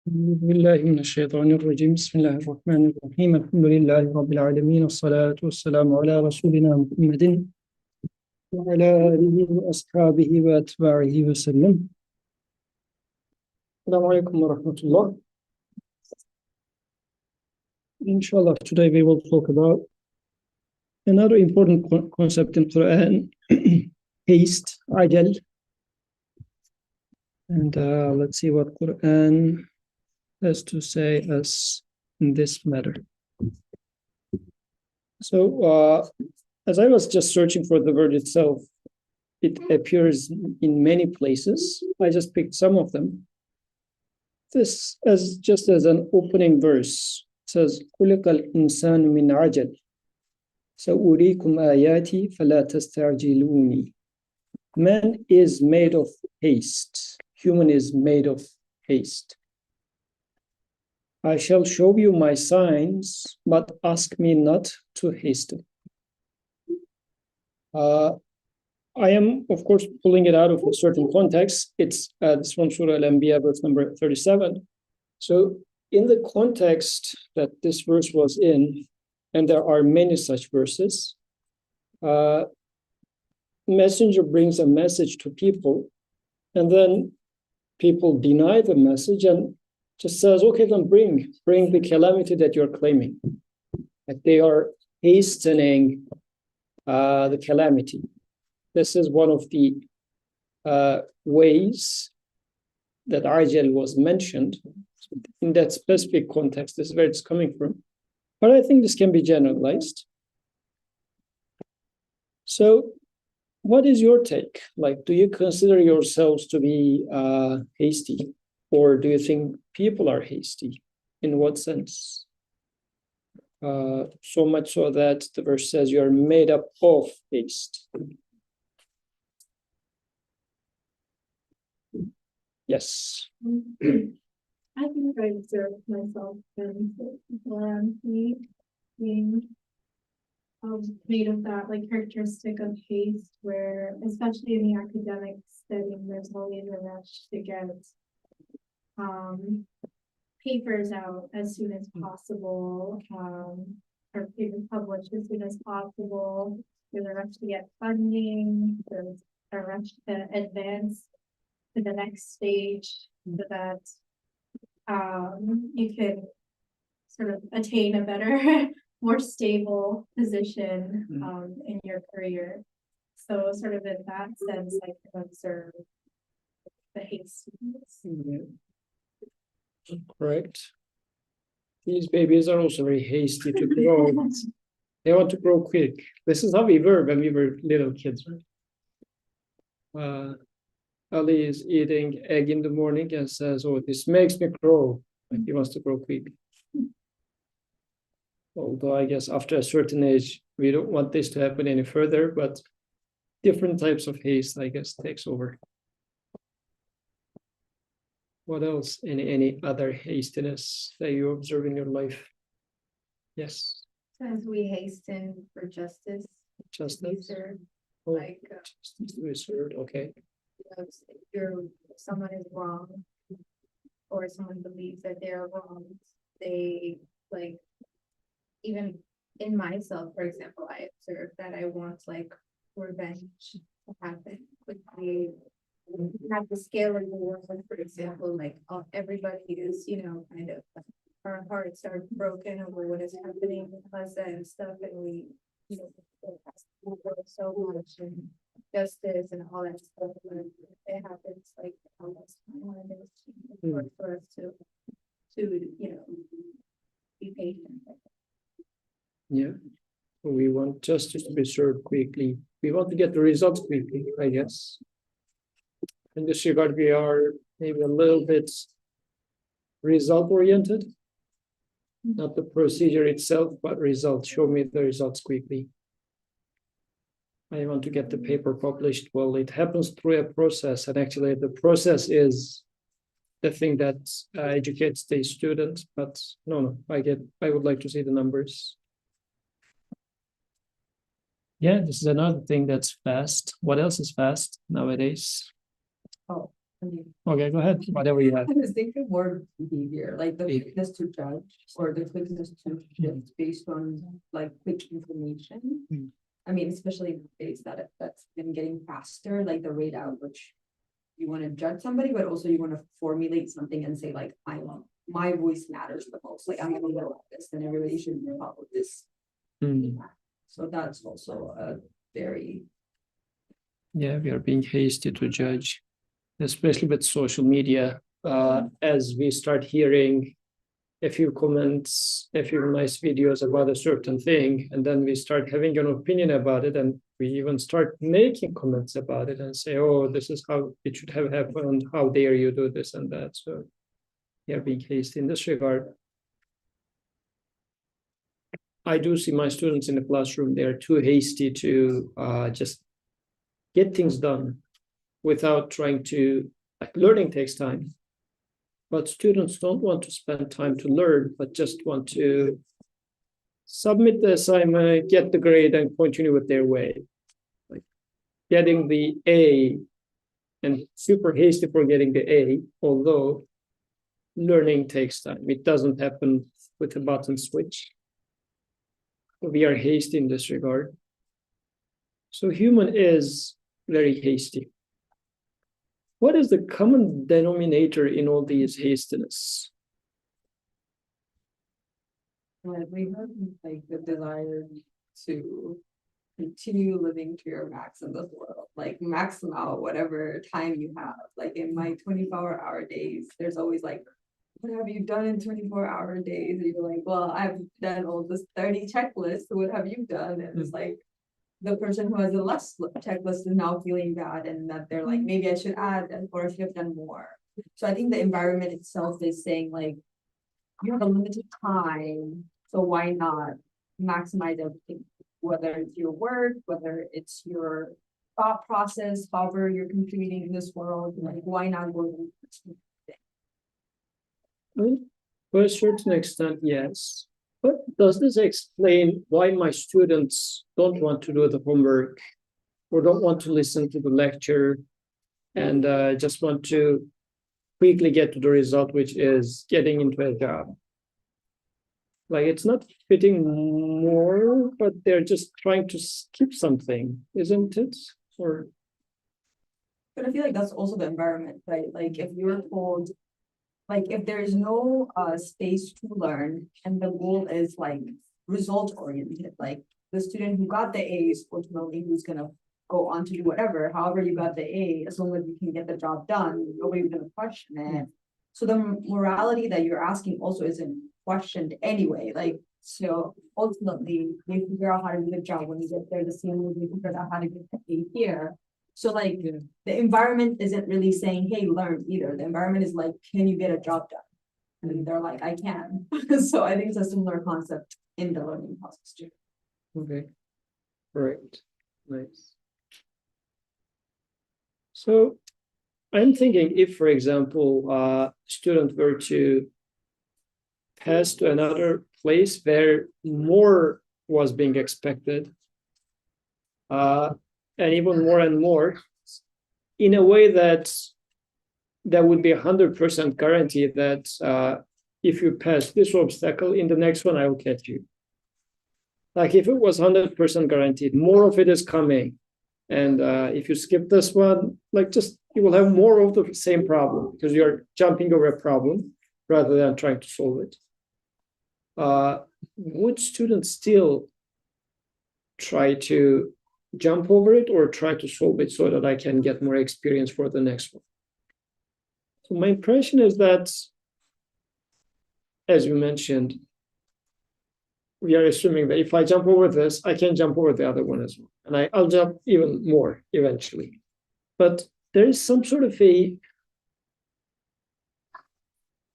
أعوذ بالله من الشيطان الرجيم بسم الله الرحمن الرحيم الحمد لله رب العالمين والصلاة والسلام على رسولنا محمد وعلى آله وأصحابه وأتباعه وسلم. Assalamu alaikum wa rahmatullah. Inshallah, today we will talk about another important concept in Quran, haste, ajal. And let's see what Quran has to say us in this matter. So, as I was just searching for the word itself, it appears in many places. I just picked some of them. This as just as an opening verse says, خُلِقَ الْإِنسَانُ مِنْ عَجَلٍ سَأُرِيكُمْ آيَاتِي فَلَا تَسْتَعْجِلُونِي. Man is made of haste. Human is made of haste. I shall show you my signs, but ask me not to hasten. I am, of course, pulling it out of a certain context. It's this one, Surah Al-Anbiya, verse number 37. So in the context that this verse was in, and there are many such verses, messenger brings a message to people, and then people deny the message and just says, okay, then bring the calamity that you're claiming. Like they are hastening the calamity. This is one of the ways that ajal was mentioned. In that specific context, this is where it's coming from. But I think this can be generalized. So what is your take? Like, do you consider yourselves to be hasty? Or do you think people are hasty? In what sense? So much so that the verse says you are made up of haste. Yes. I think I observe myself and being made of that like characteristic of haste, where especially in the academic setting, there's always a rush to get papers out as soon as possible, or papers published as soon as possible. There's a rush to get funding. There's a rush to advance to the next stage so that you can sort of attain a better, more stable position in your career. So sort of in that sense, I can observe the hastiness. Correct. These babies are also very hasty to grow. They want to grow quick. This is how we were when we were little kids, right? Ali is eating egg in the morning and says, oh, this makes me grow. Like he wants to grow quick. Although I guess after a certain age, we don't want this to happen any further, but different types of haste, I guess, takes over. What else? Any other hastiness that you observe in your life? Yes. As we hasten for justice. Justice. Oh, like justice to be served. Okay. If someone is wrong, or someone believes that they're wrong, they like, even in myself, for example, I observe that I want like revenge to happen quickly. Have the scale of the world, for example, like everybody is, kind of our hearts are broken over what is happening in Gaza and stuff, and we, so much and justice and all that stuff. When it happens, like all this time, and it's important for us to be patient. Yeah, we want justice to be served quickly. We want to get the results quickly, I guess. In this regard, we are maybe a little bit result-oriented. Not the procedure itself, but results. Show me the results quickly. I want to get the paper published. Well, it happens through a process, and actually the process is the thing that educates the student. But no, I would like to see the numbers. Yeah, this is another thing that's fast. What else is fast nowadays? Oh, Okay, go ahead, whatever you have. I was thinking more behavior, like the quickness to judge or the quickness to shift based on like quick information. Mm. I mean, especially in the days that's been getting faster, like the rate at which you want to judge somebody, but also you want to formulate something and say like, my voice matters the most. Like I'm gonna go like this, and everybody should follow this. Mm. So that's also a very Yeah, we are being hasty to judge, especially with social media. As we start hearing a few comments, a few nice videos about a certain thing, and then we start having an opinion about it, and we even start making comments about it and say, oh, this is how it should have happened, how dare you do this and that. So we are being hasty in this regard. I do see my students in the classroom, they're too hasty to just get things done without trying to, like, learning takes time. But students don't want to spend time to learn, but just want to submit the assignment, get the grade, and continue with their way. Like getting the A and super hasty for getting the A, although learning takes time. It doesn't happen with a button switch. We are hasty in this regard. So human is very hasty. What is the common denominator in all these hastiness? we have like the desire to continue living to your max in this world, like max out whatever time you have. Like in my 24-hour days, there's always like, what have you done in 24-hour days? And you're like, well, I've done all this 30 checklists. What have you done? And it's like the person who has a less checklist is now feeling bad, and that they're like, maybe I should add or I should have done more. So I think the environment itself is saying like, you have a limited time, so why not maximize everything? Whether it's your work, whether it's your thought process, however you're contributing in this world, like why not go to To a certain extent, yes. But does this explain why my students don't want to do the homework or don't want to listen to the lecture and just want to quickly get to the result, which is getting into a job? Like it's not fitting more, but they're just trying to skip something, isn't it? Or But I feel like that's also the environment, right? Like if you're told, like if there is no space to learn and the goal is like result oriented, like the student who got the A is ultimately who's gonna go on to do whatever. However, you got the A, as long as you can get the job done, nobody's gonna question it. So the morality that you're asking also isn't questioned anyway. Like, so ultimately, you figure out how to do the job when you get there, the same way you figure out how to get the A here. So like the environment isn't really saying, hey, learn either. The environment is like, can you get a job done? And they're like, I can. So I think it's a similar concept in the learning process too. okay, right, nice. So I'm thinking if, for example, a student were to pass to another place where more was being expected, and even more and more, in a way that would be 100% guarantee that if you pass this obstacle, in the next one I will catch you. Like if it was 100% guaranteed, more of it is coming. And if you skip this one, like just you will have more of the same problem because you're jumping over a problem rather than trying to solve it. Would students still try to jump over it or try to solve it so that I can get more experience for the next one? So my impression is that, as you mentioned, we are assuming that if I jump over this, I can jump over the other one as well. And I'll jump even more eventually. But there is some sort of a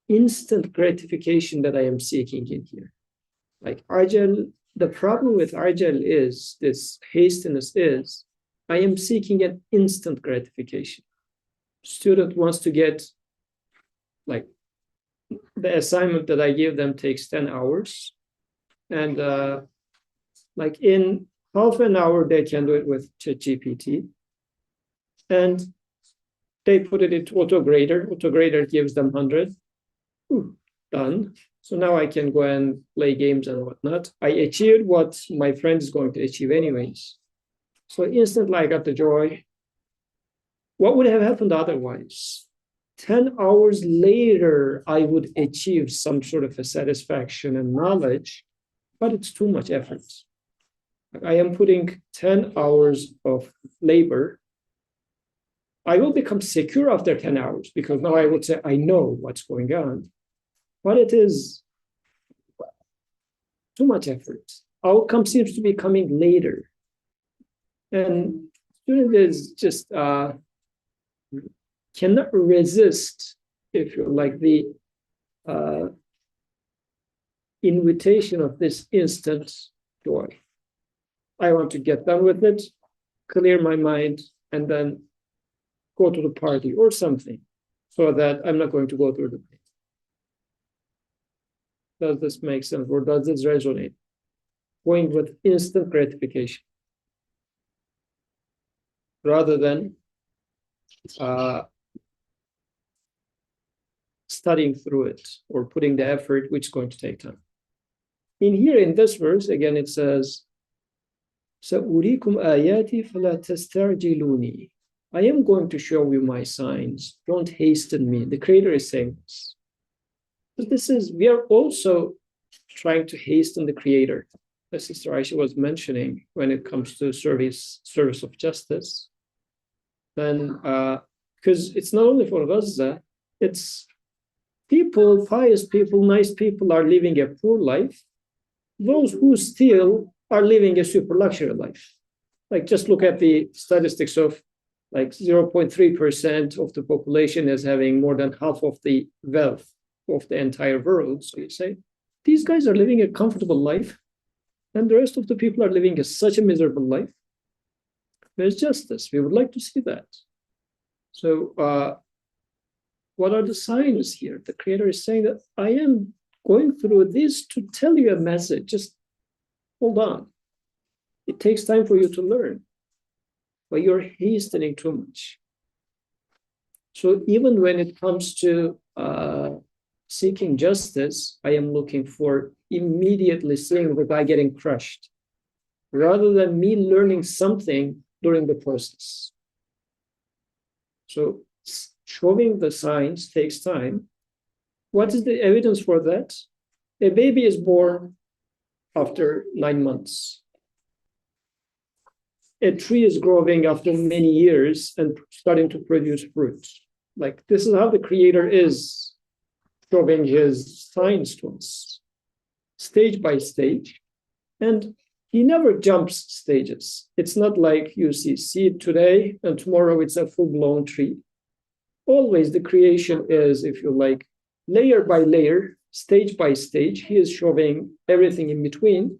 instant gratification that I am seeking in here. Like Argel, the problem with Argel is, this hastiness is, I am seeking an instant gratification. Student wants to get, like, the assignment that I give them takes 10 hours. And like in half an hour, they can do it with ChatGPT. And They put it into auto-grader. Auto-grader gives them 100. Done. So now I can go and play games and whatnot. I achieved what my friend is going to achieve anyways. So instantly I got the joy. What would have happened otherwise? 10 hours later, I would achieve some sort of a satisfaction and knowledge, but it's too much effort. I am putting 10 hours of labor. I will become secure after 10 hours because now I would say, I know what's going on. But it is too much effort. Outcome seems to be coming later. And student is just cannot resist, if you like, the invitation of this instant joy. I want to get done with it, clear my mind, and then go to the party or something so that I'm not going to go through the pain. Does this make sense or does this resonate? Going with instant gratification rather than studying through it or putting the effort, which is going to take time. In this verse, again, it says, سَأُرِيكُمْ آيَاتِي فَلَا تَسْتَعْجِلُونِي. I am going to show you my signs. Don't hasten me. The Creator is saying this. But we are also trying to hasten the Creator. As Sister Aisha was mentioning, when it comes to service of justice, then because it's not only for Gaza, it's people, pious people, nice people are living a poor life. Those who steal are living a super luxury life. Like just look at the statistics of like 0.3% of the population is having more than half of the wealth of the entire world. So you say, these guys are living a comfortable life, and the rest of the people are living such a miserable life. There's justice. We would like to see that. So what are the signs here? The Creator is saying that I am going through this to tell you a message. Just hold on. It takes time for you to learn, but you're hastening too much. So even when it comes to seeking justice, I am looking for immediately seeing the guy getting crushed, rather than me learning something during the process. So showing the signs takes time. What is the evidence for that? A baby is born after 9 months. A tree is growing after many years and starting to produce fruit. Like this is how the Creator is showing his signs to us, stage by stage. And he never jumps stages. It's not like you see seed today and tomorrow it's a full-blown tree. Always the creation is, if you like, layer by layer, stage by stage. He is showing everything in between,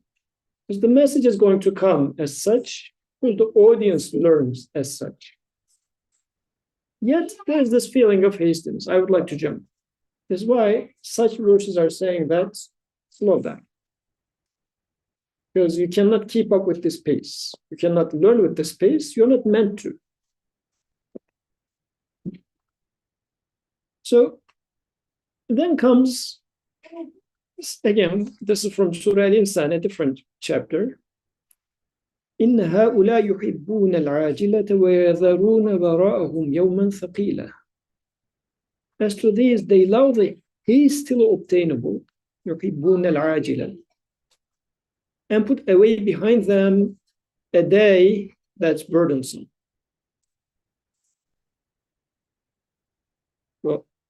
because the message is going to come as such, because the audience learns as such. Yet there's this feeling of hastiness. I would like to jump. This is why such verses are saying that slow down. Because you cannot keep up with this pace. You cannot learn with this pace. You're not meant to. So then comes, again, this is from Surah Al-Insan, a different chapter. إِنَّ هَؤُلَاءِ يُحِبُّونَ الْعَاجِلَةَ وَيَذَرُونَ وَرَاءَهُمْ يَوْمًا ثَقِيلًا. As to these, they love the hastily obtainable, يُحِبُّونَ الْعَاجِلَةَ, and put away behind them a day that's burdensome.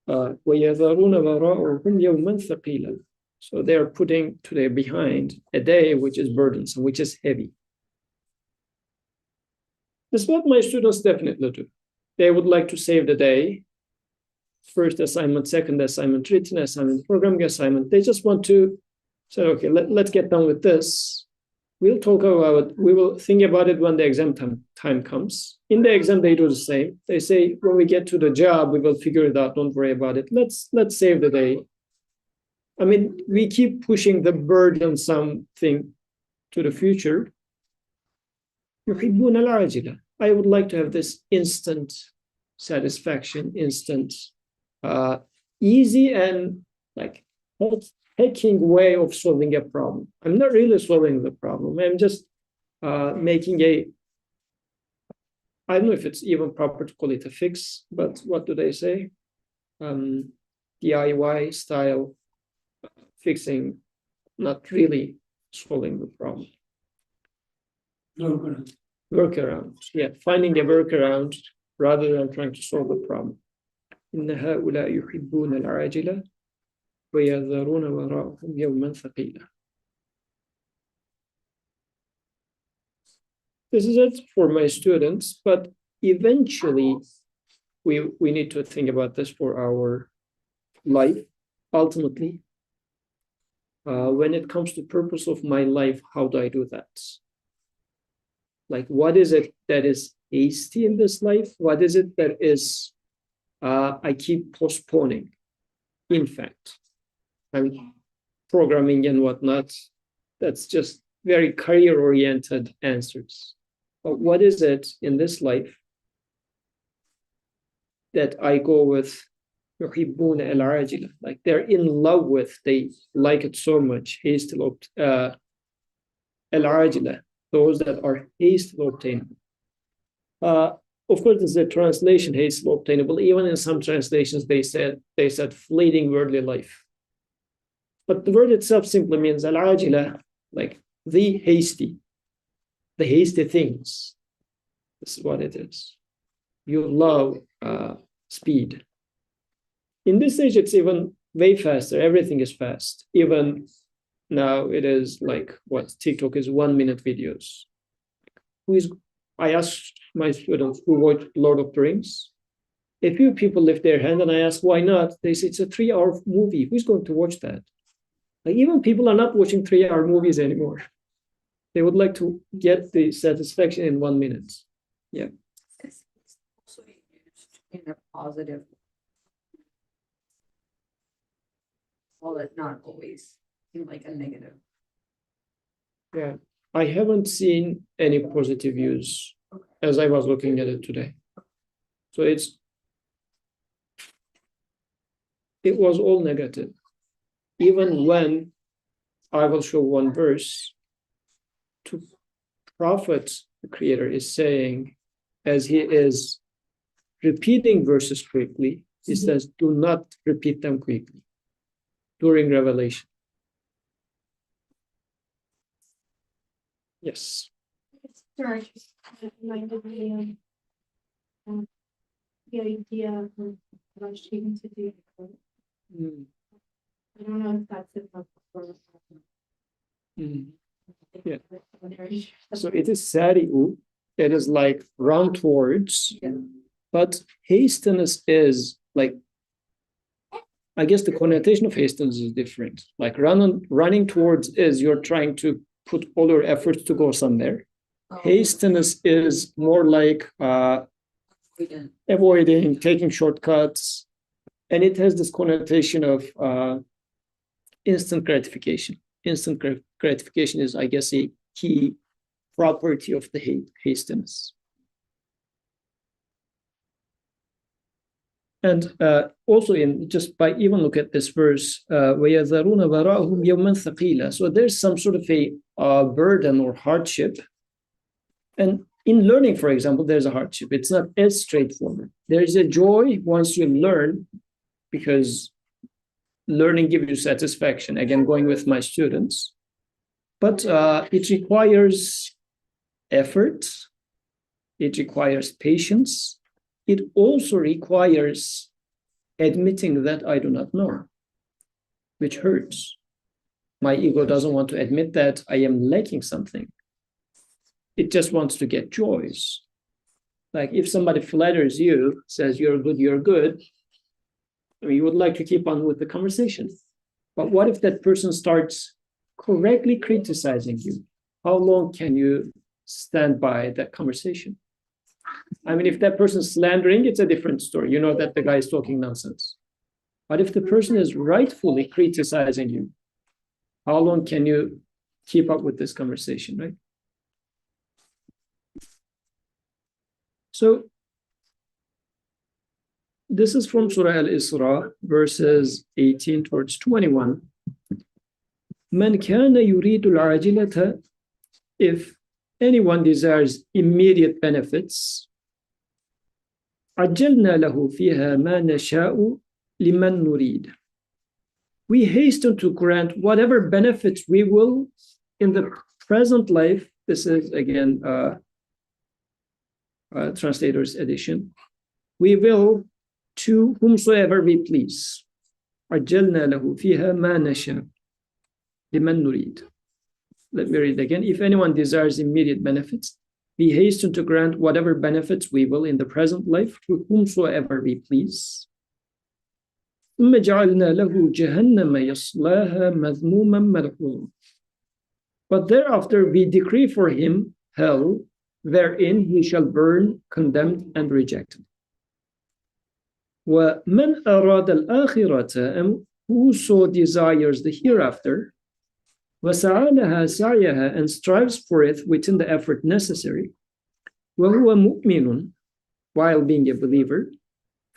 وَيَذَرُونَ وَرَاءَهُمْ يَوْمًا ثَقِيلًا. So they are putting today behind a day which is burdensome, which is heavy. This is what my students definitely do. They would like to save the day. First assignment, second assignment, written assignment, programming assignment. They just want to say, okay, let's get done with this. We'll talk about it. We will think about it when the exam time comes. In the exam, they do the same. They say, when we get to the job, we will figure it out. Don't worry about it. Let's save the day. I mean, we keep pushing the burdensome thing to the future. I would like to have this instant satisfaction, instant, easy and like hacking way of solving a problem. I'm not really solving the problem. I'm just making I don't know if it's even proper to call it a fix, but what do they say? DIY style fixing, not really solving the problem. Workaround. Yeah, finding a workaround rather than trying to solve the problem. إن هؤلاء يحبون العاجلة ويذرون وراءهم يوما ثقيلا. This is it for my students, but eventually we need to think about this for our life. Ultimately, when it comes to purpose of my life, how do I do that? Like, what is it that is hasty in this life? What is it that is I keep postponing? In fact, I'm programming and whatnot. That's just very career-oriented answers. But what is it in this life that I go with يحبون العاجلة, like they're in love with, they like it so much, hastily العاجلة, those that are hastily obtainable. Of course, there's a translation hastily obtainable. Even in some translations, they said fleeting worldly life. But the word itself simply means العاجلة, like the hasty things. This is what it is. You love speed. In this age, it's even way faster. Everything is fast. Even now, it is like what TikTok is 1 minute videos. I asked my students who watch Lord of the Rings. A few people lift their hand, and I ask why not. They say it's a 3-hour movie. Who's going to watch that? Like, even people are not watching 3-hour movies anymore. They would like to get the satisfaction in 1 minute. Yeah. It's also used in a positive. Well, it's not always in like a negative. Yeah. I haven't seen any positive use as I was looking at it today. So it was all negative. Even when I will show one verse, to Prophet, the Creator is saying, as he is repeating verses quickly, he says, do not repeat them quickly during revelation. Yes. Sorry, just reminded me of the idea of rushing to do. I don't know if that's enough for. Yeah. So it is sari'u, it is like run towards, but hastiness is like, I guess the connotation of hastiness is different. Like running towards is you're trying to put all your efforts to go somewhere. Hastiness is more like avoiding, taking shortcuts, and it has this connotation of instant gratification. Instant gratification is, I guess, a key property of the hastiness. And also, just by even look at this verse, وَيَذَرُونَ وَرَاءَهُمْ يَوْمًا ثَقِيلًا. So there's some sort of a burden or hardship. And in learning, for example, there's a hardship. It's not as straightforward. There's a joy once you learn, because learning gives you satisfaction. Again, going with my students. But it requires effort. It requires patience. It also requires admitting that I do not know, which hurts. My ego doesn't want to admit that I am lacking something. It just wants to get joys. Like if somebody flatters you, says you're good, I mean, you would like to keep on with the conversation. But what if that person starts correctly criticizing you? How long can you stand by that conversation? I mean, if that person's slandering, it's a different story. You know that the guy is talking nonsense. But if the person is rightfully criticizing you, how long can you keep up with this conversation, right? So This is from Surah Al-Isra, verses 18 towards 21. من كان يريد العاجلة, if anyone desires immediate benefits, عجلنا له فيها ما نشاء لمن نريد. We hasten to grant whatever benefits we will in the present life. This is again translator's edition. We will to whomsoever we please. عجلنا له فيها ما نشاء لمن نريد. Let me read again. If anyone desires immediate benefits, we hasten to grant whatever benefits we will in the present life to whomsoever we please. ثم جعلنا له جهنم يصلاها مذموما مدحورا. But thereafter we decree for him hell, wherein he shall burn, condemned and rejected. وَمَنْ أَرَادَ الْآخِرَةَ, and whoso desires the hereafter, وَسَعَى لَهَا سَعْيَهَا, and strives for it within the effort necessary, وَهُوَ مُؤْمِنٌ, while being a believer,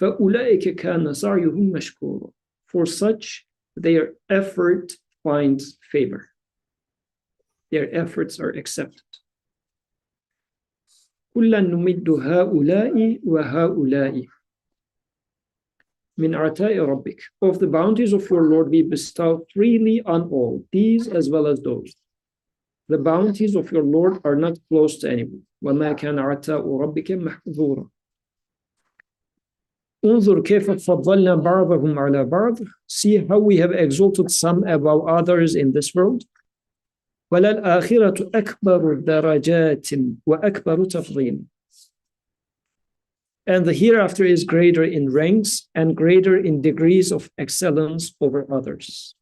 فَأُولَئِكَ كَانَ سَعْيُهُمْ مَشْكُورًا. For such, their effort finds favor. Their efforts are accepted. كُلًّا نُمِدُّ هَؤُلَاءِ وَهَؤُلَاءِ min عَطَاءِ رَبِّكَ. Of the bounties of your Lord we bestow freely on all, these as well as those. The bounties of your Lord are not close to anyone. وَمَا كَانَ عَطَاءُ رَبِّكَ مَحْظُورًا. انظر كيف فضلنا بعضهم على بعض. See how we have exalted some above others in this world. وَلَلْآخِرَةُ أَكْبَرُ دَرَجَاتٍ وَأَكْبَرُ تَفْضِيلٍ. And the hereafter is greater in ranks and greater in degrees of excellence over others.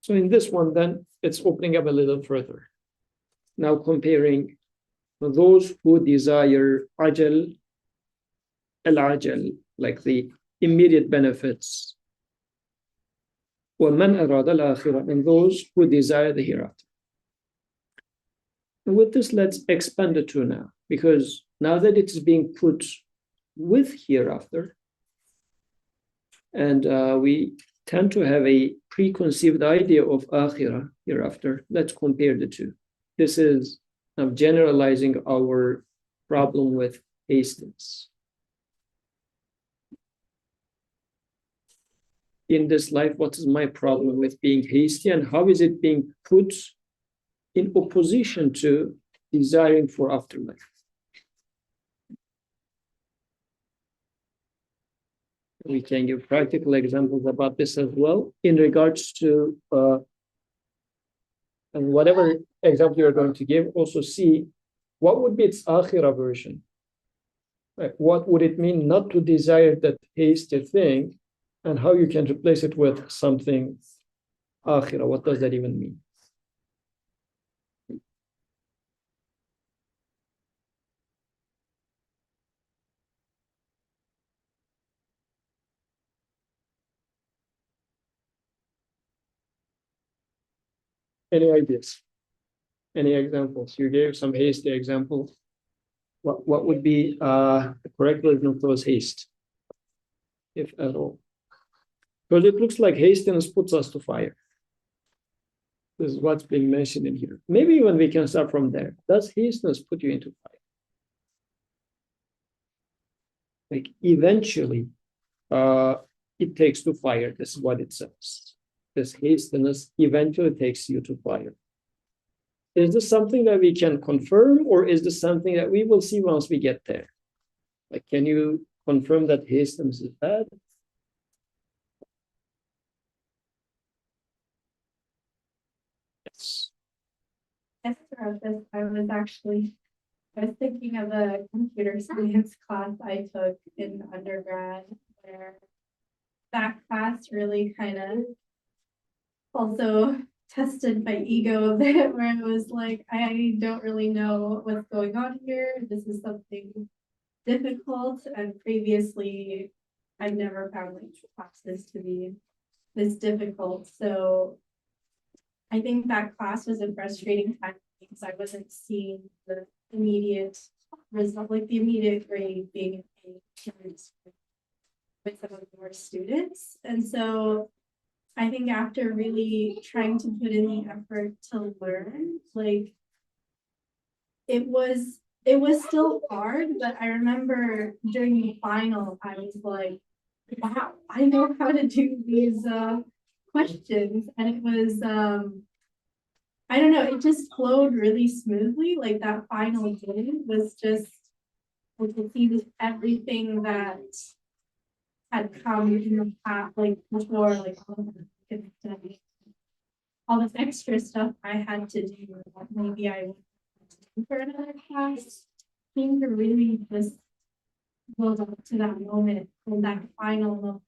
So in this one, then, it's opening up a little further. Now comparing those who desire ajal, al-ajal, like the immediate benefits, وَمَنْ أَرَادَ الْآخِرَةَ, and those who desire the hereafter. And with this, let's expand the two now, because now that it is being put with hereafter, and we tend to have a preconceived idea of akhirah, hereafter, let's compare the two. This is generalizing our problem with hastings. In this life, what is my problem with being hasty, and how is it being put in opposition to desiring for afterlife? We can give practical examples about this as well in regards to, and whatever example you're going to give, also see what would be its akhirah version. Like, what would it mean not to desire that hasty thing, and how you can replace it with something akhirah? What does that even mean? Any ideas? Any examples? You gave some hasty examples. What would be the correct version of those haste, if at all? Because it looks like hastiness puts us to fire. This is what's being mentioned in here. Maybe even we can start from there. Does hastiness put you into fire? Like eventually, it takes to fire. This is what it says. This hastiness eventually takes you to fire. Is this something that we can confirm, or is this something that we will see once we get there? Like, can you confirm that hastiness is bad? Yes. Yes, throughout this, I was thinking of a computer science class I took in undergrad, where that class really kind of also tested my ego a bit, where it was like, I don't really know what's going on here. This is something difficult, and previously I've never found like classes to be this difficult. So I think that class was a frustrating time because I wasn't seeing the immediate result, like the immediate grade being A with some of your students. And so I think after really trying to put in the effort to learn, like it was still hard, but I remember during the final, I was like, wow, I know how to do these questions. And it was I don't know, it just flowed really smoothly. Like that final day was just I could see everything that had come in the past, like before, like all this extra stuff I had to do that maybe I would do for another class. Seemed to really just build up to that moment, and that final moment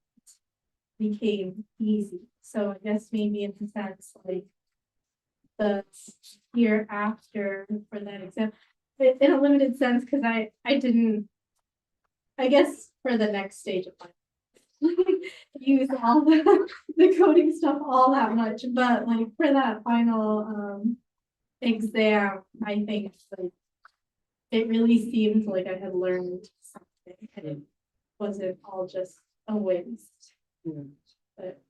became easy. So I guess maybe in a sense, like the year after for that exam, in a limited sense, because I didn't, I guess for the next stage of life, use all the coding stuff all that much, but like for that final exam, I think like it really seemed like I had learned something and it wasn't all just a waste. But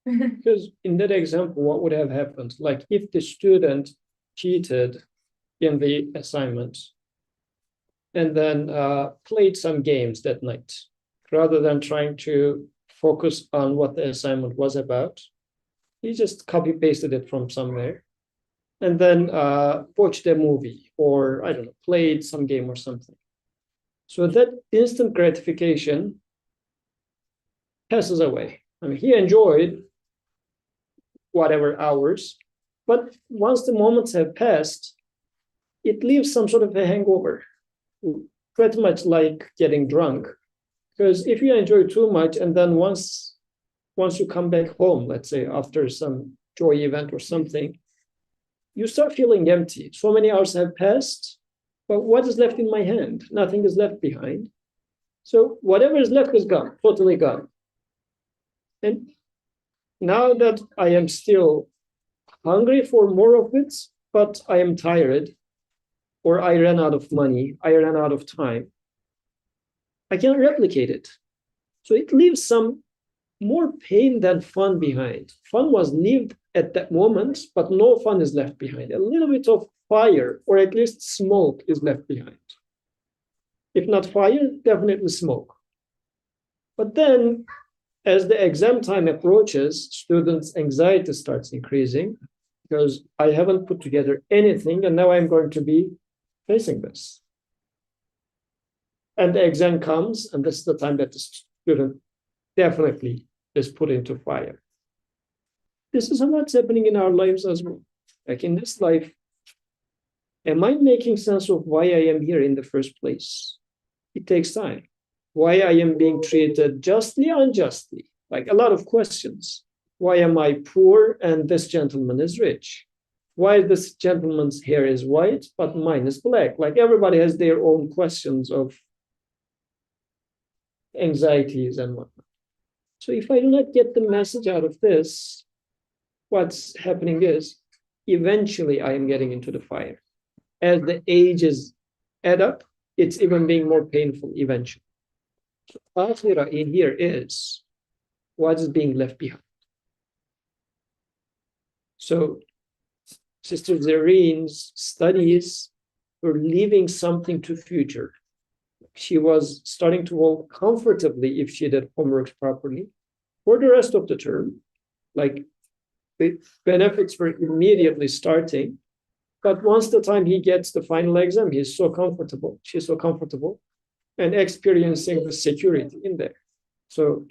Because in that example, what would have happened? Like if the student cheated in the assignment and then played some games that night, rather than trying to focus on what the assignment was about, he just copy pasted it from somewhere and then watched a movie or, I don't know, played some game or something. So that instant gratification passes away. I mean, he enjoyed whatever hours, but once the moments have passed, it leaves some sort of a hangover, pretty much like getting drunk. Because if you enjoy too much and then once you come back home, let's say after some joy event or something, you start feeling empty. So many hours have passed, but what is left in my hand? Nothing is left behind. So whatever is left is gone, totally gone. And now that I am still hungry for more of it, but I am tired, or I ran out of money, I ran out of time, I cannot replicate it. So it leaves some more pain than fun behind. Fun was lived at that moment, but no fun is left behind. A little bit of fire, or at least smoke, is left behind. If not fire, definitely smoke. But then, as the exam time approaches, students' anxiety starts increasing because I haven't put together anything, and now I'm going to be facing this. And the exam comes, and this is the time that the student definitely is put into fire. This is what's happening in our lives as well. Like in this life, am I making sense of why I am here in the first place? It takes time. Why I am being treated justly, unjustly? Like a lot of questions. Why am I poor and this gentleman is rich? Why this gentleman's hair is white, but mine is black? Like everybody has their own questions of anxieties and whatnot. So if I do not get the message out of this, what's happening is eventually I am getting into the fire. As the ages add up, it's even being more painful eventually. So akhirah in here is what is being left behind. So Sister Zareen's studies were leaving something to future. She was starting to walk comfortably if she did homework properly for the rest of the term. Like the benefits were immediately starting. But once the time he gets the final exam, he's so comfortable, she's so comfortable and experiencing the security in there. So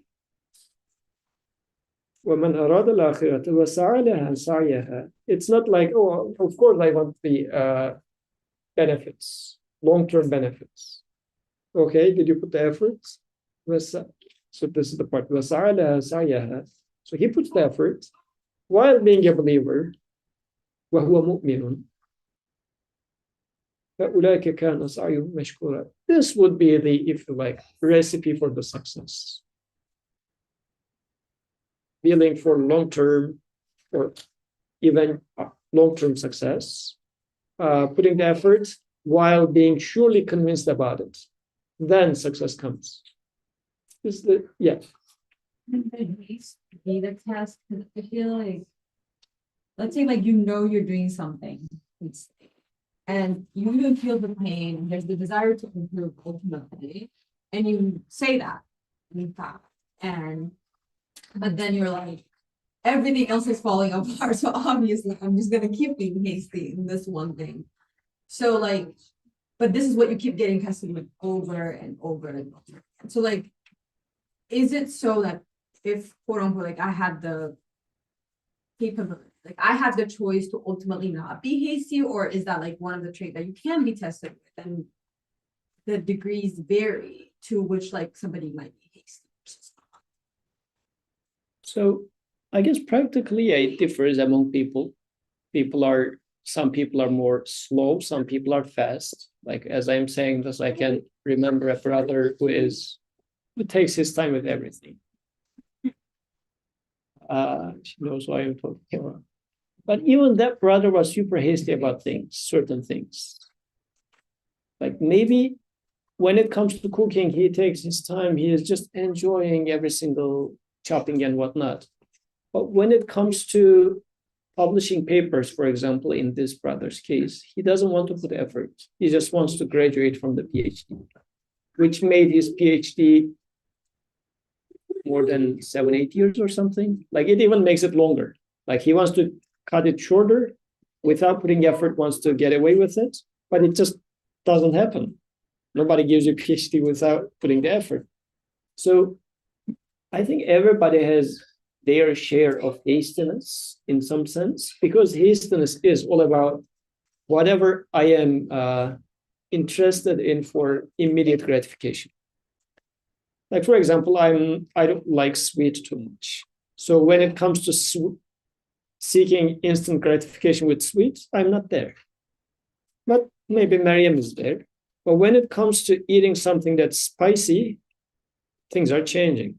وَمَنْ أَرَادَ الْآخِرَةَ وَسَعَى لَهَا سَعْيَهَا. It's not like, oh, of course I want the benefits, long-term benefits. Okay, did you put the effort? So this is the part. وَسَعَى لَهَا سَعْيَهَا. So he puts the effort while being a believer. وَهُوَ مُؤْمِنٌ. فَأُولَٰئِكَ كَانَ سَعْيُهُمْ مَشْكُورًا. This would be the, if you like, recipe for the success. Dealing for long-term or even long-term success, putting the effort while being surely convinced about it, then success comes. This is the, yeah. It needs to be the test, 'cause I feel like, let's say like you're doing something, and you don't feel the pain, there's the desire to improve ultimately, and you say that, in fact, but then you're like, everything else is falling apart, so obviously I'm just gonna keep being hasty in this one thing. So like, but this is what you keep getting tested with over and over and over. So like, is it so that if quote unquote, like I had the capability, like I have the choice to ultimately not be hasty, or is that like one of the traits that you can be tested with, and the degrees vary to which like somebody might be hasty versus not? So I guess practically it differs among people. Some people are more slow, some people are fast. Like as I'm saying this, I can remember a brother who takes his time with everything. She knows why I'm talking about. But even that brother was super hasty about things, certain things. Like maybe when it comes to cooking, he takes his time, he is just enjoying every single chopping and whatnot. But when it comes to publishing papers, for example, in this brother's case, he doesn't want to put effort. He just wants to graduate from the PhD, which made his PhD more than 7-8 years or something. Like it even makes it longer. Like he wants to cut it shorter without putting effort, wants to get away with it, but it just doesn't happen. Nobody gives you a PhD without putting the effort. So I think everybody has their share of hastiness in some sense, because hastiness is all about whatever I am interested in for immediate gratification. Like for example, I don't like sweet too much. So when it comes to seeking instant gratification with sweet, I'm not there. But maybe Mariam is there. But when it comes to eating something that's spicy, things are changing.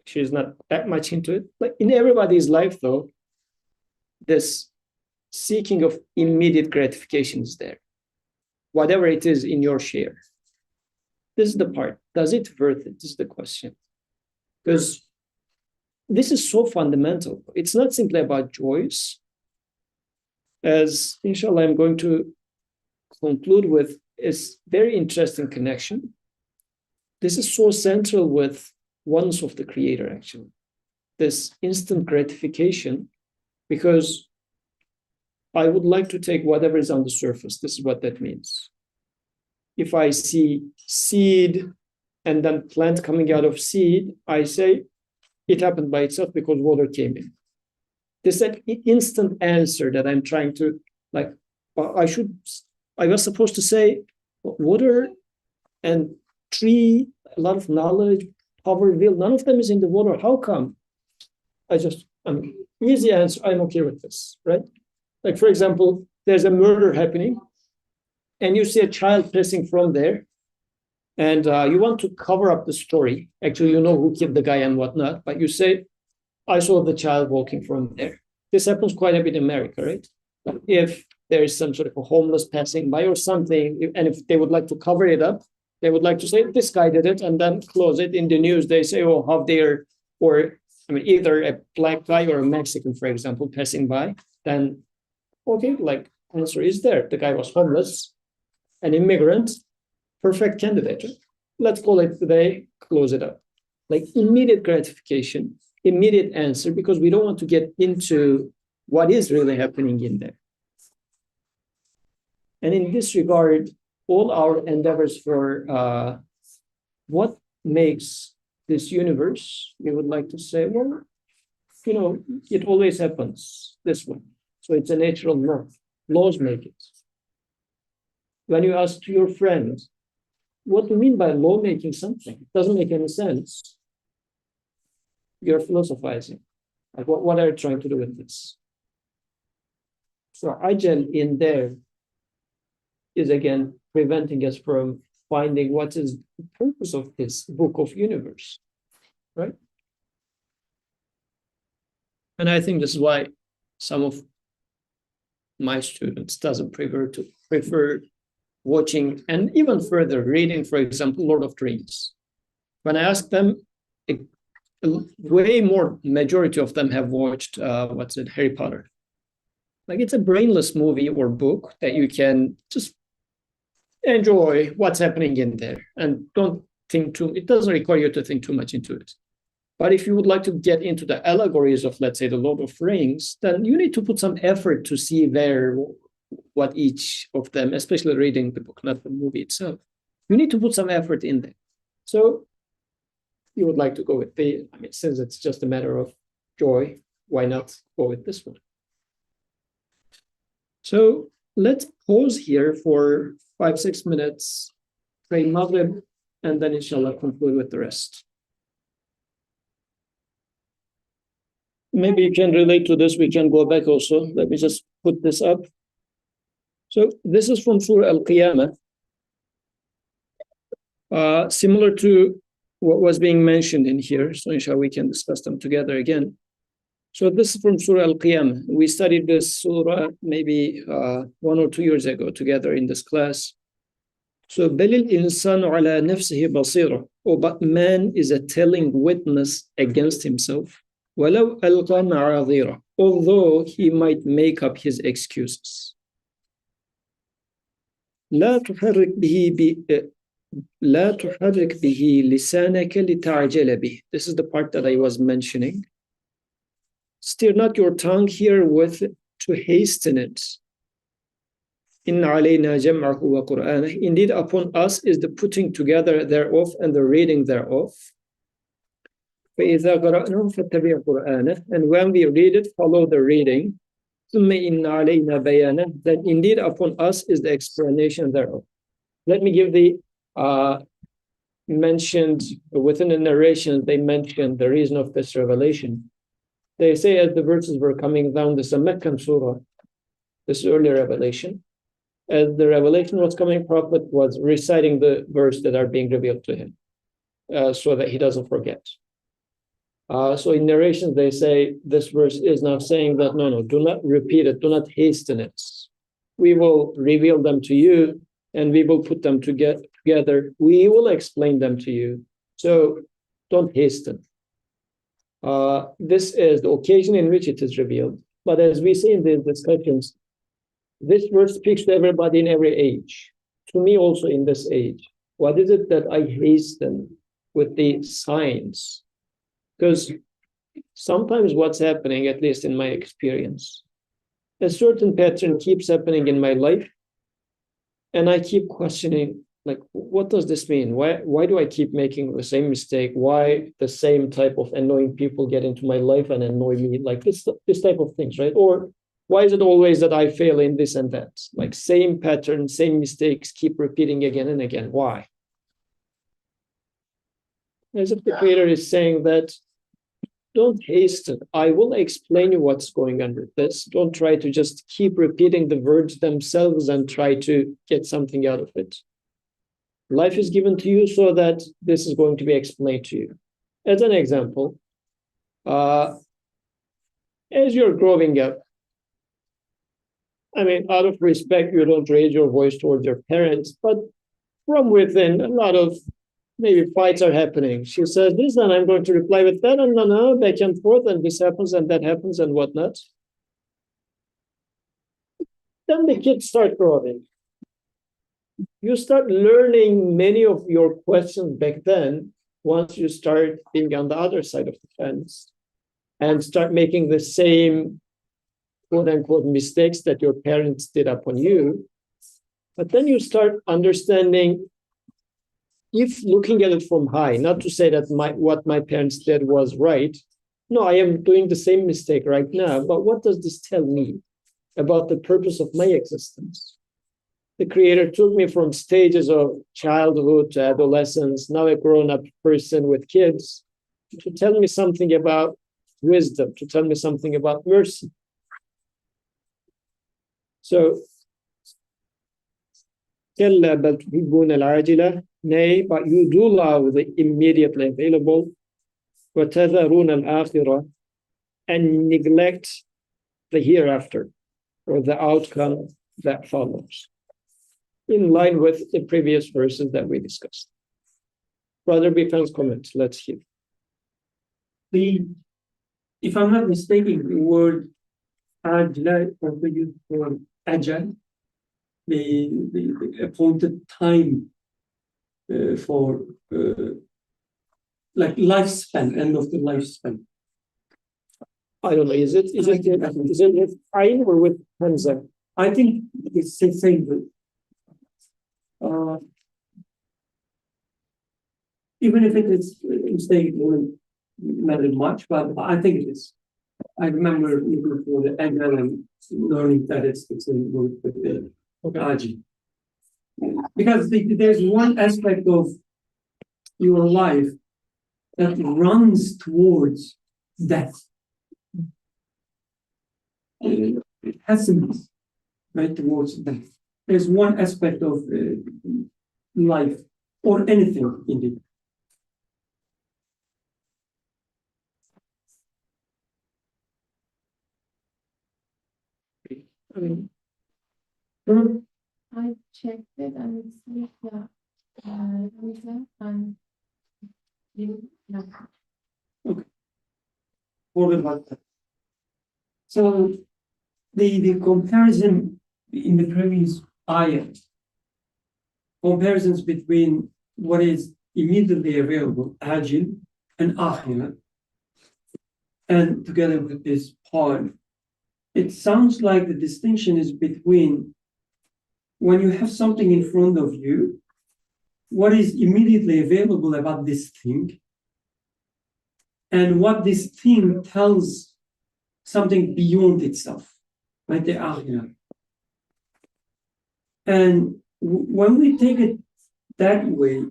She's not that much into it. Like in everybody's life, though, this seeking of immediate gratification is there. Whatever it is in your share. This is the part. Does it worth it? This is the question. Because this is so fundamental. It's not simply about joys. As inshallah, I'm going to conclude with a very interesting connection. This is so central with oneness of the creator, actually. This instant gratification, because I would like to take whatever is on the surface. This is what that means. If I see seed and then plant coming out of seed, I say it happened by itself because water came in. This is an instant answer that I'm trying to, like, I was supposed to say water and tree, a lot of knowledge, power, will, none of them is in the water. How come? Easy answer, I'm okay with this, right? Like, for example, there's a murder happening and you see a child passing from there and you want to cover up the story. Actually, you know who killed the guy and whatnot, but you say, I saw the child walking from there. This happens quite a bit in America, right? If there is some sort of a homeless passing by or something, and if they would like to cover it up, they would like to say, this guy did it, and then close it. In the news, they say, oh, how dare, or either a black guy or a Mexican, for example, passing by, then, okay, like, answer is there. The guy was homeless, an immigrant, perfect candidate. Let's call it today, close it up. Like immediate gratification, immediate answer, because we don't want to get into what is really happening in there. And in this regard, all our endeavors for what makes this universe, we would like to say, well, it always happens this way. So it's a natural law. Laws make it. When you ask to your friend, what do you mean by law making something? It doesn't make any sense. You're philosophizing. Like, what are you trying to do with this? So Ajal in there is again preventing us from finding what is the purpose of this book of universe, right? And I think this is why some of my students doesn't prefer watching, and even further, reading, for example, Lord of the Rings. When I ask them, way more majority of them have watched Harry Potter. Like, it's a brainless movie or book that you can just enjoy what's happening in there and don't think too. It doesn't require you to think too much into it. But if you would like to get into the allegories of, let's say, the Lord of the Rings, then you need to put some effort to see there what each of them, especially reading the book, not the movie itself. You need to put some effort in there. So you would like to go with since it's just a matter of joy, why not go with this one? So let's pause here for 5-6 minutes, pray Maghrib, and then inshallah conclude with the rest. Maybe you can relate to this. We can go back also. Let me just put this up. So this is from Surah Al-Qiyamah. Similar to what was being mentioned in here. So inshallah we can discuss them together again. So this is from Surah Al-Qiyamah. We studied this surah maybe 1 or 2 years ago together in this class. So بَلِ الْإِنسَانُ عَلَى نَفْسِهِ بَصِيرًا. Oh, but man is a telling witness against himself. وَلَوْ أَلْقَى مَعَاذِيرًا. Although he might make up his excuses. لا تحرك به لسانك لتعجل به. This is the part that I was mentioning. Steer not your tongue here with to hasten it. إِنَّ عَلَيْنَا جَمْعَهُ وَقُرْآنَهُ. Indeed, upon us is the putting together thereof and the reading thereof. فَإِذَا قَرَأْنَهُ فَاتَّبِعْ قُرْآنَهُ. And when we read it, follow the reading. ثُمَّ إِنَّ عَلَيْنَا بَيَانَهُ. Then indeed upon us is the explanation thereof. Let me give the mentioned, within the narration, they mentioned the reason of this revelation. They say as the verses were coming down, this is a Meccan surah, this early revelation. As the revelation was coming, Prophet was reciting the verse that are being revealed to him so that he doesn't forget. So in narrations, they say this verse is now saying that, no, do not repeat it, do not hasten it. We will reveal them to you and we will put them together. We will explain them to you. So don't hasten. This is the occasion in which it is revealed. But as we see in the discussions, this verse speaks to everybody in every age. To me also in this age. What is it that I hasten with the signs? Because sometimes what's happening, at least in my experience, a certain pattern keeps happening in my life. And I keep questioning, like, what does this mean? Why do I keep making the same mistake? Why the same type of annoying people get into my life and annoy me? Like this type of things, right? Or why is it always that I fail in this and that? Like same pattern, same mistakes keep repeating again and again. Why? As if the Creator is saying that, don't hasten. I will explain you what's going on with this. Don't try to just keep repeating the words themselves and try to get something out of it. Life is given to you so that this is going to be explained to you. As an example, as you're growing up, out of respect, you don't raise your voice towards your parents, but from within, a lot of maybe fights are happening. She says this, and I'm going to reply with that, and no, back and forth, and this happens, and that happens, and whatnot. Then the kids start growing. You start learning many of your questions back then once you start being on the other side of the fence and start making the same quote-unquote mistakes that your parents did upon you. But then you start understanding, if looking at it from high, not to say that what my parents did was right. No, I am doing the same mistake right now. But what does this tell me about the purpose of my existence? The Creator took me from stages of childhood to adolescence, now a grown-up person with kids, to tell me something about wisdom, to tell me something about mercy. So, كَلَّا بَلْ تُحِبُّونَ الْعَاجِلَةَ. Nay, but you do love the immediately available. وَتَذَرُونَ الْآخِرَةَ. And neglect the hereafter, or the outcome that follows. in line with the previous verses that we discussed. Brother Bifan's comment, let's hear. If I'm not mistaken, the word ajla also used for ajal, the appointed time for like lifespan, end of the lifespan. I don't know, is it with Ayn or with Hamza? I think it's the same. Even if it is mistake, it wouldn't matter much, but I think it is. I remember looking for the angle and learning that it's the same word with the aji. Because there's one aspect of your life that runs towards death. It hastens right towards death. There's one aspect of life or anything indeed. I checked it and it's like that. And Forget about that. So the comparison in the previous ayat, comparisons between what is immediately available, ajil and akhirah, and together with this part, it sounds like the distinction is between when you have something in front of you, what is immediately available about this thing, and what this thing tells something beyond itself, like the akhirah. And when we take it that way,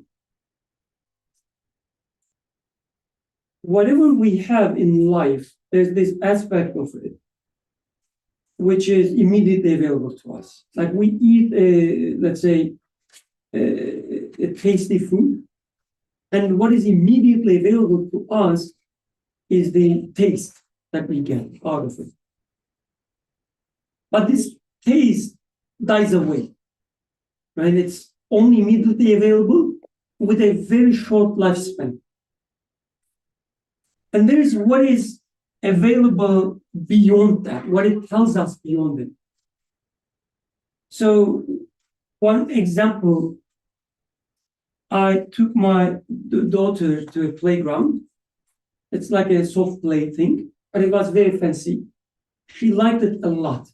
whatever we have in life, there's this aspect of it which is immediately available to us. Like we eat, let's say, a tasty food, and what is immediately available to us is the taste that we get out of it. But this taste dies away, right? It's only immediately available with a very short lifespan. And there is what is available beyond that, what it tells us beyond it. So, one example, I took my daughter to a playground. It's like a soft play thing, but it was very fancy. She liked it a lot.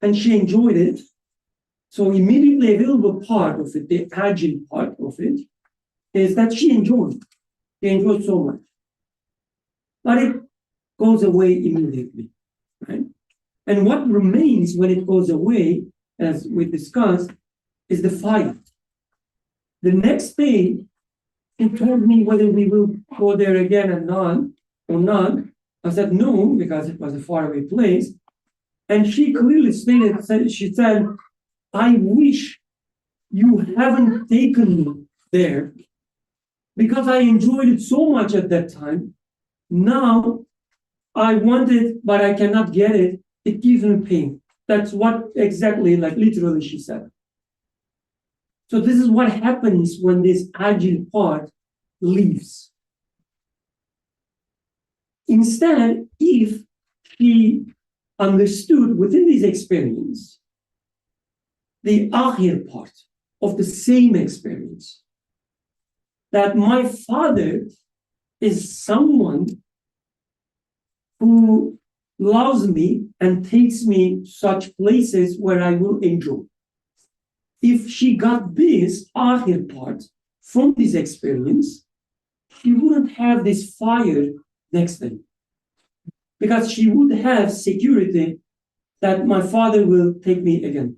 And she enjoyed it. So immediately available part of it, the agile part of it, is that she enjoyed it. She enjoyed so much. But it goes away immediately, right? And what remains when it goes away, as we discussed, is the fire. The next day, he told me whether we will go there again or not. I said no, because it was a faraway place. And she clearly stated, she said, I wish you haven't taken me there because I enjoyed it so much at that time. Now I want it, but I cannot get it. It gives me pain. That's what exactly, like literally she said. So this is what happens when this agile part leaves. Instead, if she understood within this experience the akhir part of the same experience, that my father is someone who loves me and takes me to such places where I will enjoy. If she got this akhir part from this experience, she wouldn't have this fire next day, because she would have security that my father will take me again.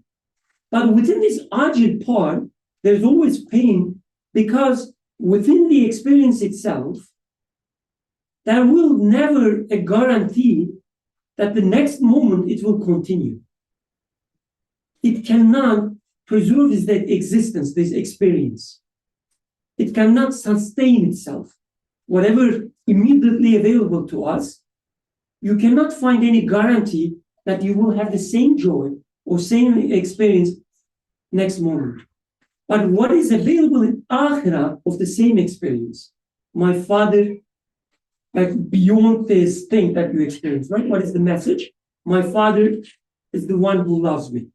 But within this ajil part, there's always pain, because within the experience itself, there will never a guarantee that the next moment it will continue. It cannot preserve this existence, this experience. It cannot sustain itself. Whatever immediately available to us, you cannot find any guarantee that you will have the same joy or same experience next moment. But what is available in Akhirah of the same experience? My father, like beyond this thing that you experience, right? What is the message? My father is the one who loves me.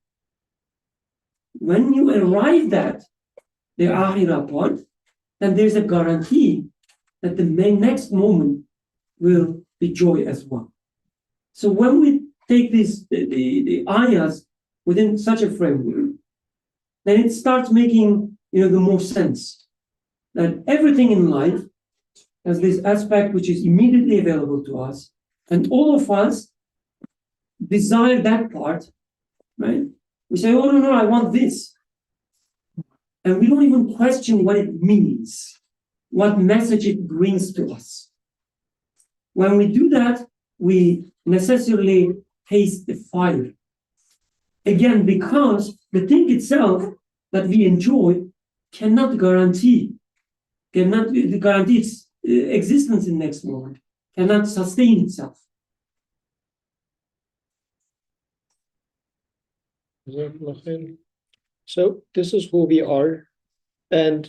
When you arrive at the Akhirah part, then there's a guarantee that the next moment will be joy as well. So when we take the ayahs within such a framework, then it starts making the more sense that everything in life has this aspect which is immediately available to us, and all of us desire that part, right? We say, oh no, I want this. And we don't even question what it means, what message it brings to us. When we do that, we necessarily taste the fire. Again, because the thing itself that we enjoy cannot guarantee its existence in next moment, cannot sustain itself. So this is who we are, and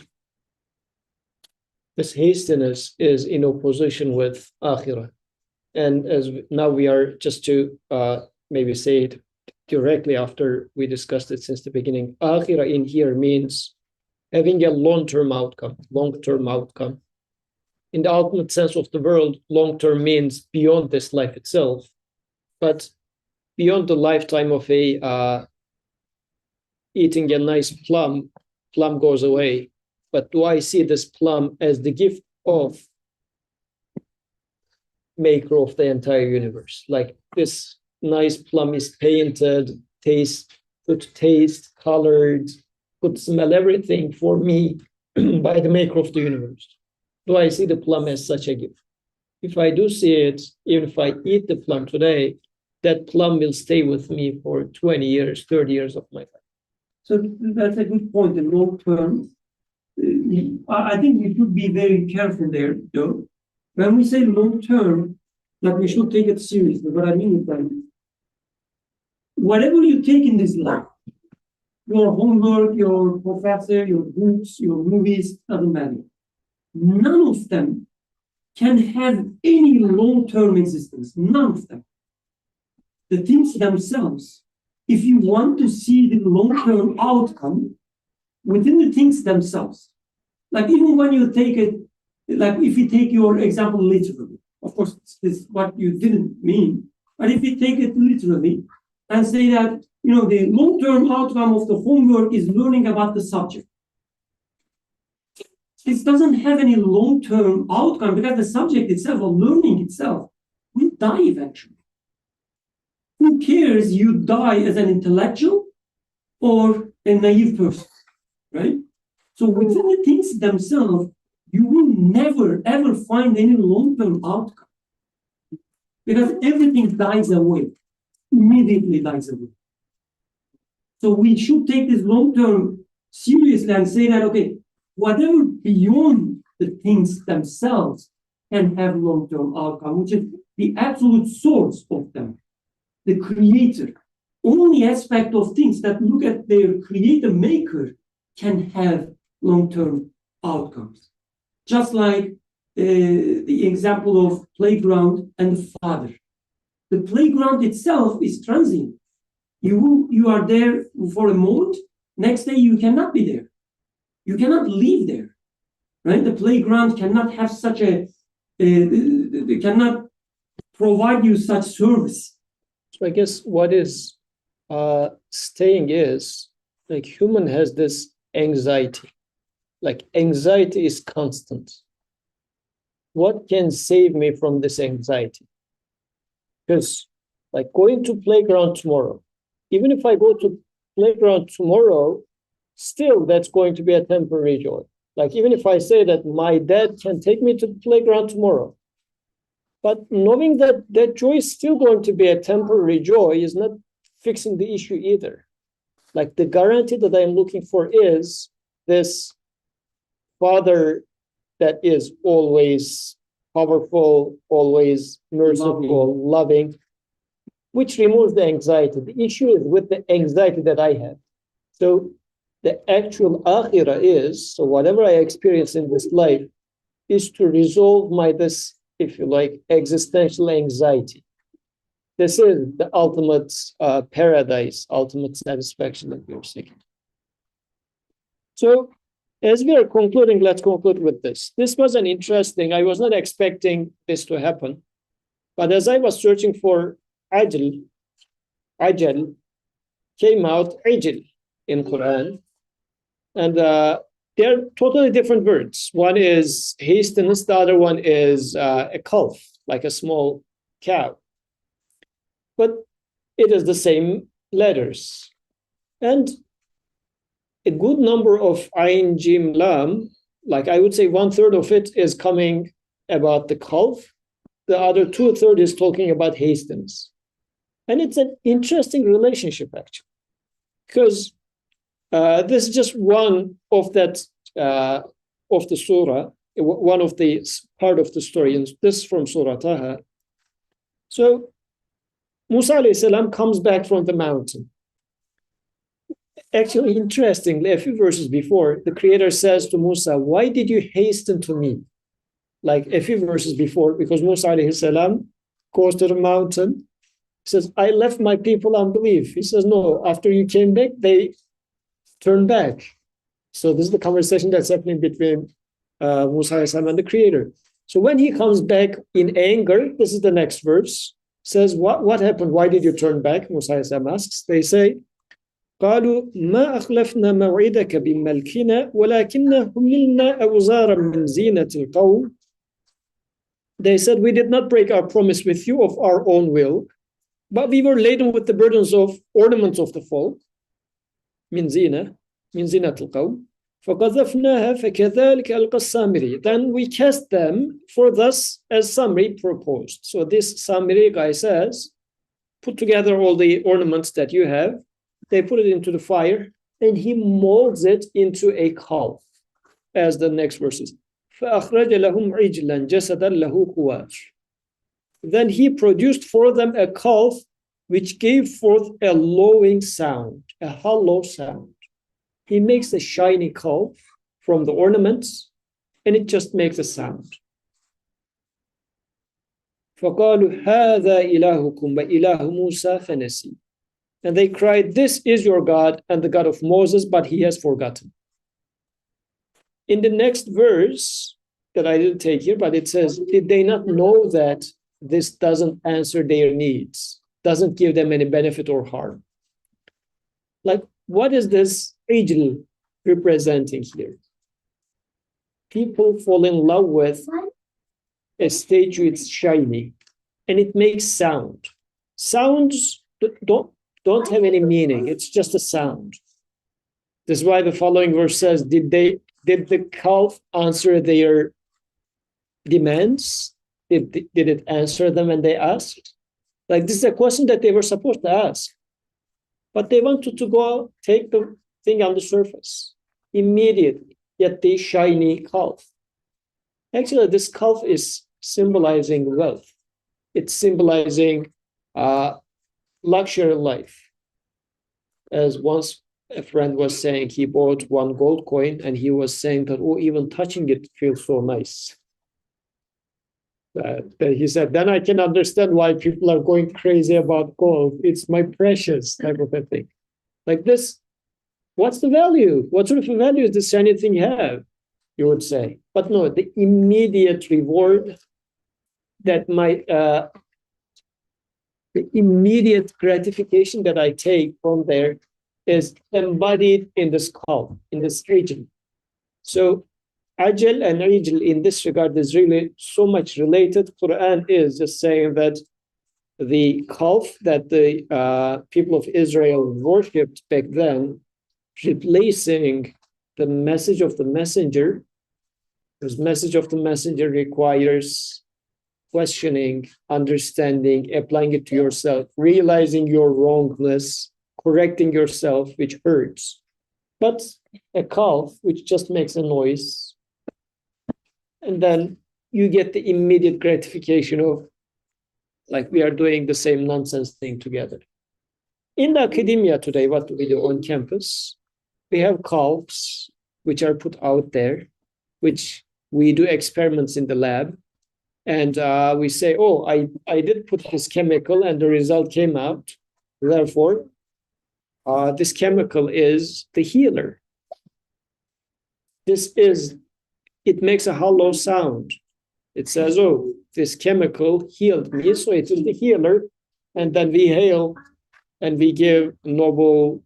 this hastiness is in opposition with akhirah. And now we are just to maybe say it directly after we discussed it since the beginning. Akhirah in here means having a long-term outcome. In the ultimate sense of the world, long-term means beyond this life itself, but beyond the lifetime of eating a nice plum goes away. But do I see this plum as the gift of maker of the entire universe? Like this nice plum is painted, taste, colored, could smell everything for me by the maker of the universe. Do I see the plum as such a gift? If I do see it, even if I eat the plum today, that plum will stay with me for 20 years, 30 years of my life. So that's a good point. In long term, I think we should be very careful there, though. When we say long term, that we should take it seriously. What I mean is that whatever you take in this life, your homework, your professor, your books, your movies, doesn't matter. None of them can have any long-term existence. None of them. The things themselves, if you want to see the long-term outcome within the things themselves, like even when you take it, like if you take your example literally, of course, this is what you didn't mean, but if you take it literally and say that, the long-term outcome of the homework is learning about the subject. This doesn't have any long-term outcome because the subject itself or learning itself will die eventually. Who cares you die as an intellectual or a naive person, right? So within the things themselves, you will never, ever find any long-term outcome because everything dies away, immediately dies away. So we should take this long-term seriously and say that, okay, whatever beyond the things themselves can have long-term outcome, which is the absolute source of them, the creator. Only aspect of things that look at their creator maker can have long-term outcomes. Just like the example of playground and the father. The playground itself is transient. You are there for a moment, next day you cannot be there. You cannot live there, right? The playground cannot have such they cannot provide you such service. So I guess what is staying is, like, human has this anxiety. Like, anxiety is constant. What can save me from this anxiety? Because, like, going to playground tomorrow, even if I go to playground tomorrow, still that's going to be a temporary joy. Like, even if I say that my dad can take me to the playground tomorrow, but knowing that that joy is still going to be a temporary joy is not fixing the issue either. Like, the guarantee that I'm looking for is this Father that is always powerful, always merciful, loving, which removes the anxiety. The issue is with the anxiety that I have. So The actual akhirah is, so whatever I experience in this life is to resolve my this, if you like, existential anxiety. This is the ultimate paradise, ultimate satisfaction that we're seeking. So as we are concluding, let's conclude with this. This was an interesting, I was not expecting this to happen. But as I was searching for ajal came out ajil in Qur'an. And they're totally different words. One is hasteness, the other one is a calf, like a small cow. But it is the same letters. And a good number of ayn, jim, lam, like I would say 1/3 of it is coming about the calf. The other 2/3 is talking about hasteness. And it's an interesting relationship, actually, because this is just one of that of the surah, one of the part of the story, and this from Surah Taha. So Musa alayhi salam comes back from the mountain. Actually, interestingly, a few verses before, the Creator says to Musa, "Why did you hasten to me?" Like a few verses before, because Musa alayhi salam goes to the mountain. He says, "I left my people unbelief." He says, "No, after you came back, they turn back." So this is the conversation that's happening between Musa and the Creator. So when he comes back in anger, this is the next verse, says, what happened? Why did you turn back? Musa asks. They say, قالوا ما أخلفنا موعدك بملكنا ولكننا حملنا أوزارا من زينة القوم. They said, we did not break our promise with you of our own will, but we were laden with the burdens of ornaments of the folk. من زينة القوم فقذفناها فكذلك ألقى السامري. Then we cast them for thus as Samri proposed. So this Samri guy says, put together all the ornaments that you have. They put it into the fire and he molds it into a calf, as the next verse is. فأخرج لهم عجلا جسدا له خوار. Then he produced for them a calf which gave forth a lowing sound, a hollow sound. He makes a shiny calf from the ornaments, and it just makes a sound. فَقَالُوا هَذَا إِلَهُكُمْ وَإِلَهُ مُوسَى فَنَسِي. And they cried, this is your God and the God of Moses, but he has forgotten. In the next verse that I didn't take here, but it says, did they not know that this doesn't answer their needs, doesn't give them any benefit or harm? Like, what is this ijl representing here? People fall in love with a statue, it's shiny, and it makes sound. Sounds don't have any meaning, it's just a sound. This is why the following verse says, did the calf answer their demands? Did it answer them when they asked? Like, this is a question that they were supposed to ask. But they wanted to go take the thing on the surface immediately, yet the shiny calf. Actually, this calf is symbolizing wealth. It's symbolizing luxury life. As once a friend was saying, he bought one gold coin and he was saying that, oh, even touching it feels so nice. He said, then I can understand why people are going crazy about gold. It's my precious type of a thing. Like this, what's the value? What sort of a value does this shiny thing have? You would say. But no, the immediate reward that the immediate gratification that I take from there is embodied in this calm, in this region. So Ajal and Ijl in this regard is really so much related. Qur'an is just saying that the calf that the people of Israel worshipped back then, replacing the message of the messenger, this message of the messenger requires questioning, understanding, applying it to yourself, realizing your wrongness, correcting yourself, which hurts. But a calf, which just makes a noise, and then you get the immediate gratification of, like, we are doing the same nonsense thing together. In the academia today, what do we do on campus? we have calves which are put out there, which we do experiments in the lab. And we say, oh, I did put this chemical and the result came out. Therefore, this chemical is the healer. It makes a hollow sound. It says, oh, this chemical healed me, so it is the healer. And then we hail and we give Nobel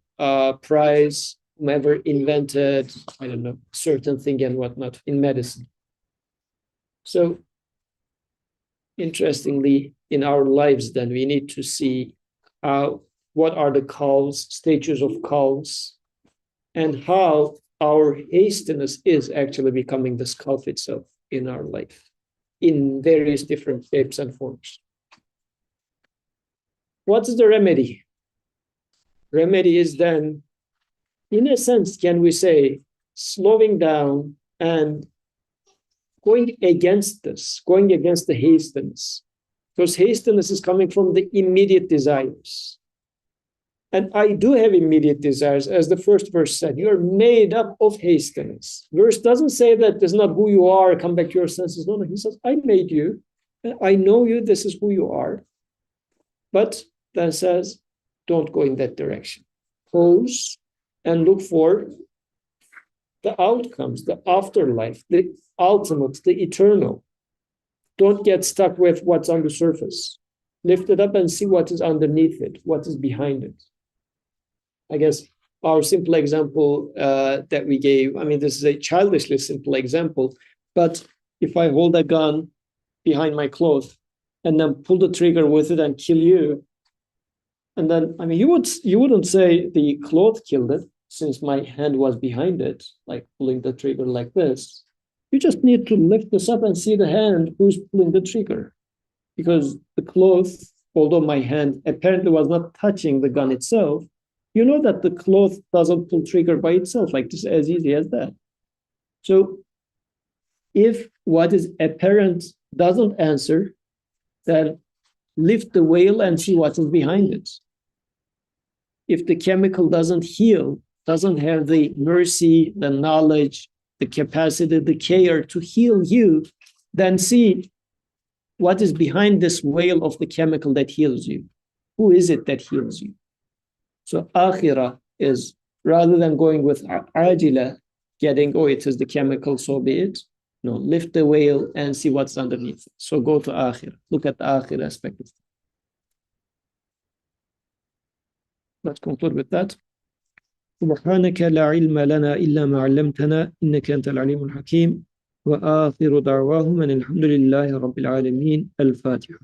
Prize, whomever invented, I don't know, certain thing and whatnot in medicine. So interestingly, in our lives, then we need to see what are the cause, stages of cause, and how our hastiness is actually becoming the self itself in our life, in various different shapes and forms. What is the remedy? Remedy is then, in a sense, can we say, slowing down and going against this, going against the hastiness. Because hastiness is coming from the immediate desires. And I do have immediate desires, as the first verse said. You're made up of hastiness. Verse doesn't say that this is not who you are, come back to your senses. No, he says, I made you. I know you, this is who you are. But then says, don't go in that direction. Pause and look for the outcomes, the afterlife, the ultimate, the eternal. Don't get stuck with what's on the surface. Lift it up and see what is underneath it, what is behind it. I guess our simple example that we gave, I mean, this is a childishly simple example, but if I hold a gun behind my cloth and then pull the trigger with it and kill you, and then, I mean, you wouldn't say the cloth killed it, since my hand was behind it, like pulling the trigger like this. You just need to lift this up and see the hand who's pulling the trigger. Because the cloth, although my hand apparently was not touching the gun itself, you know that the cloth doesn't pull trigger by itself, like this, as easy as that. So if what is apparent doesn't answer, then lift the veil and see what is behind it. If the chemical doesn't heal, doesn't have the mercy, the knowledge, the capacity, the care to heal you, then see what is behind this veil of the chemical that heals you. Who is it that heals you? So akhirah is, rather than going with ajila, getting, oh, it is the chemical, so be it. No, lift the veil and see what's underneath. So go to akhirah. Look at the akhirah aspect of it. Let's conclude with that. سبحانك لا علم لنا إلا ما علمتنا إنك أنت العليم الحكيم وآخر دعواهم أن الحمد لله رب العالمين الفاتحة